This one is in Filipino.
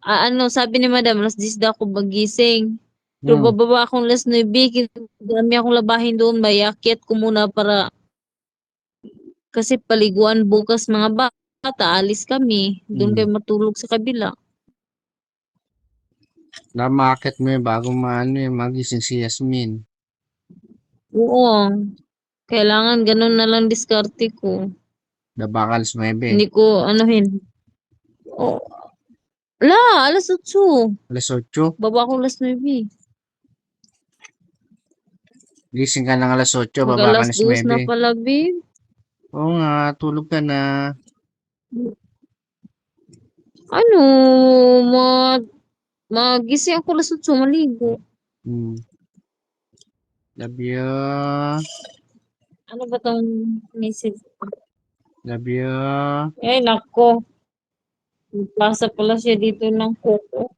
ano, sabi ni madam, alas 10 daw ako magising. Pero Hmm. bababa akong alas 9, dami akong labahin doon, may akyat ko muna para, kasi paliguan bukas mga bata, alis kami. Doon kayo Hmm. matulog sa kabila. Market mo yun bago maano eh, magising si Yasmin. Oo, kailangan ganun na lang diskarte ko. Baka alas 9. Hindi ko anuhin. Oh, alas 8. Alas 8. Baba ako alas 9. Gising ka ng alas 8, Mag baba ka alas alas 2 na 9. pala, babe. Oo nga, tulog ka na. Ano, mag magising ako alas 8, maligo. Hmm. Love you. Ano ba tong message? Love you. Ay, nako. Pasa pala siya dito ng kuko.